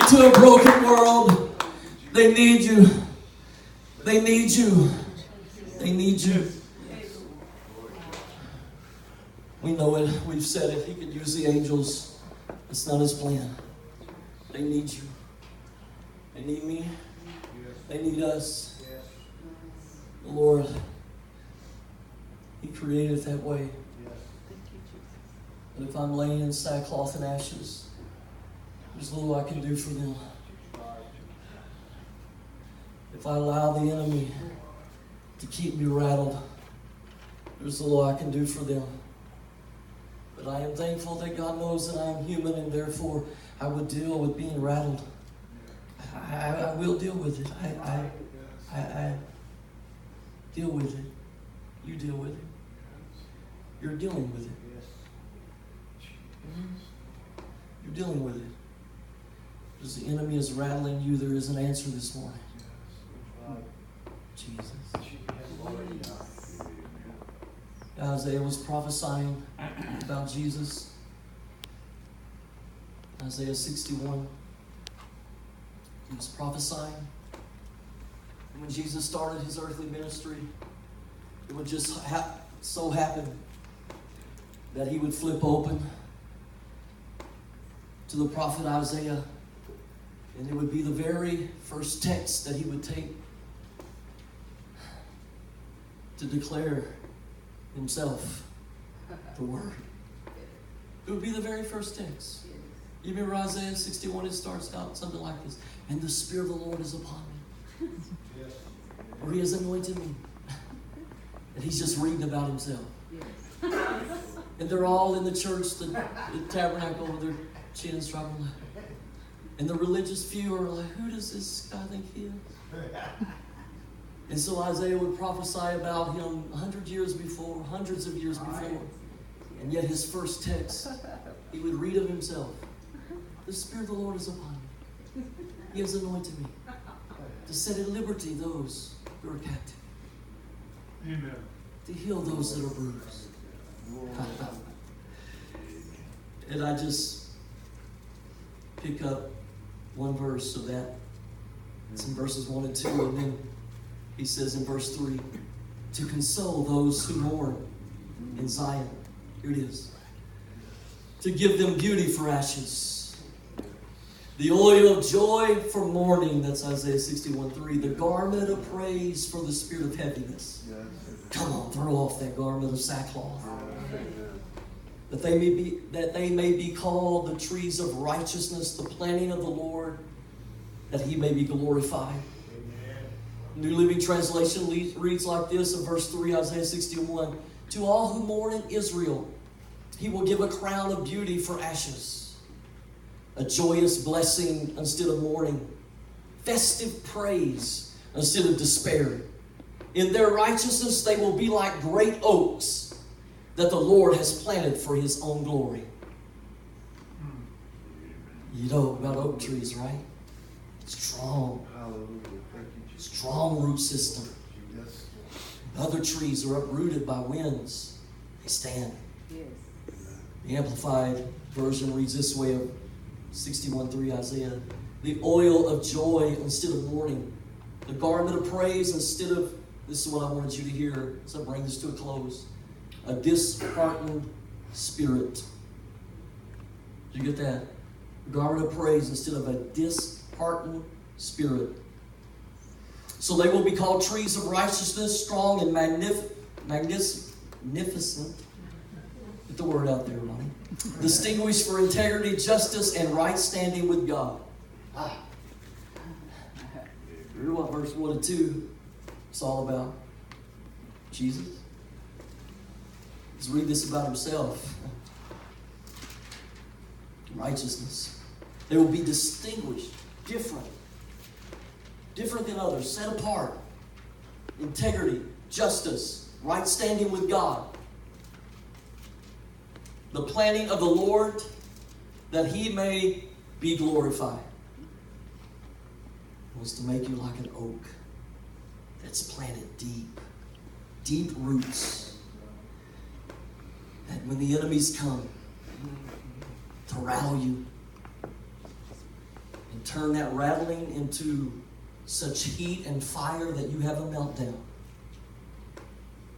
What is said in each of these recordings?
to a broken world. They need you. They need you. They need you. We know it. We've said it. He could use the angels. It's not his plan. They need you. They need me. They need us. The Lord, He created it that way. But if I'm laying in sackcloth and ashes, there's little I can do for them. If I allow the enemy to keep me rattled, there's little I can do for them. But I am thankful that God knows that I am human, and therefore I would deal with being rattled. I will deal with it. I deal with it. You deal with it. You're dealing with it. You're dealing with it. As the enemy is rattling you, there is an answer this morning. Jesus. Isaiah was prophesying about Jesus. Isaiah 61. He was prophesying. And when Jesus started his earthly ministry, it would just so happen that he would flip open to the prophet Isaiah, and it would be the very first text that he would take to declare himself, the Word. It would be the very first text. You remember Isaiah 61, it starts out something like this. And the Spirit of the Lord is upon me. Or He has anointed me. And he's just reading about himself. And they're all in the church, the tabernacle, with their chins dropping low. And the religious few are like, who does this guy think he is? And so Isaiah would prophesy about him 100 years before, hundreds of years before. And yet his first text, he would read of himself. The Spirit of the Lord is upon me. He has anointed me to set at liberty those who are captive. Amen. To heal those that are bruised. And I just pick up one verse of that. It's in verses 1 and 2, and then he says in verse 3, to console those who mourn in Zion. Here it is. To give them beauty for ashes. The oil of joy for mourning. That's Isaiah 61:3. The garment of praise for the spirit of heaviness. Come on, throw off that garment of sackcloth. That they may be called the trees of righteousness, the planting of the Lord, that He may be glorified. New Living Translation reads like this in verse 3, Isaiah 61. To all who mourn in Israel, He will give a crown of beauty for ashes, a joyous blessing instead of mourning, festive praise instead of despair. In their righteousness they will be like great oaks that the Lord has planted for His own glory. You know about oak trees, right? Strong. Strong root system. Other trees are uprooted by winds. They stand. The Amplified Version reads this way of 61:3 Isaiah. The oil of joy instead of mourning. The garment of praise instead of, this is what I wanted you to hear as I bring this to a close. A disheartened spirit. Did you get that? A garment of praise instead of a disheartened spirit. So they will be called trees of righteousness, strong and magnificent. Get the word out there, Ronnie. Distinguished for integrity, justice, and right standing with God. Remember what verse 1 and 2 is all about? Jesus. Let's read this about Himself. Righteousness. They will be distinguished, different than others, set apart. Integrity, justice, right standing with God. The planting of the Lord, that He may be glorified. He wants to make you like an oak that's planted deep roots. That when the enemies come to rattle you and and turn that rattling into such heat and fire that you have a meltdown.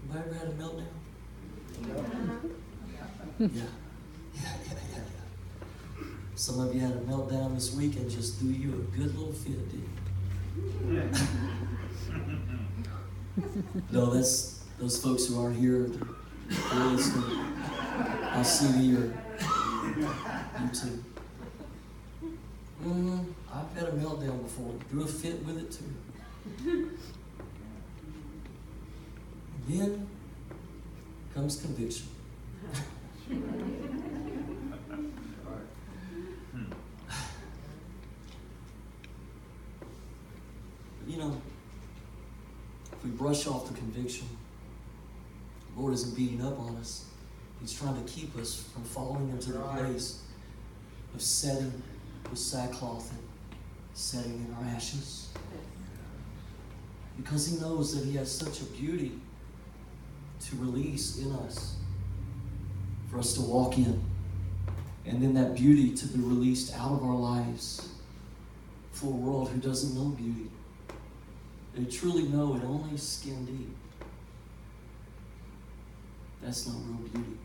Have I ever had a meltdown? Yeah. Some of you had a meltdown this week and just threw you a good little fit, didn't you? No, that's those folks who aren't here. They're listening. I'll see you you too. I've had a meltdown before. Threw a fit with it too. And then comes conviction. You know, if we brush off the conviction, the Lord isn't beating up on us. He's trying to keep us from falling into the place of setting with sackcloth and setting in our ashes. Because He knows that He has such a beauty to release in us for us to walk in. And then that beauty to be released out of our lives for a world who doesn't know beauty. They truly know it only skin deep. That's not real beauty.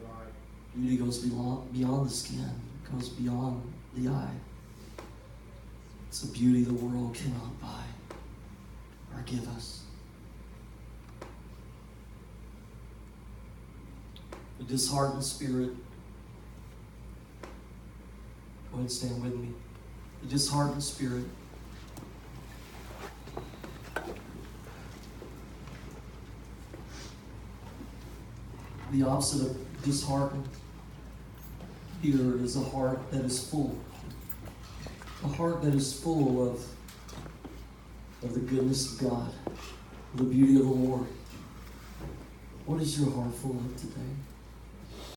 Right. Beauty goes beyond the skin, goes beyond the eye. It's a beauty the world cannot buy or give us. The disheartened spirit, go ahead and stand with me. The disheartened spirit the opposite of disheartened here is a heart that is full. A heart that is full of the goodness of God, the beauty of the Lord. What is your heart full of today?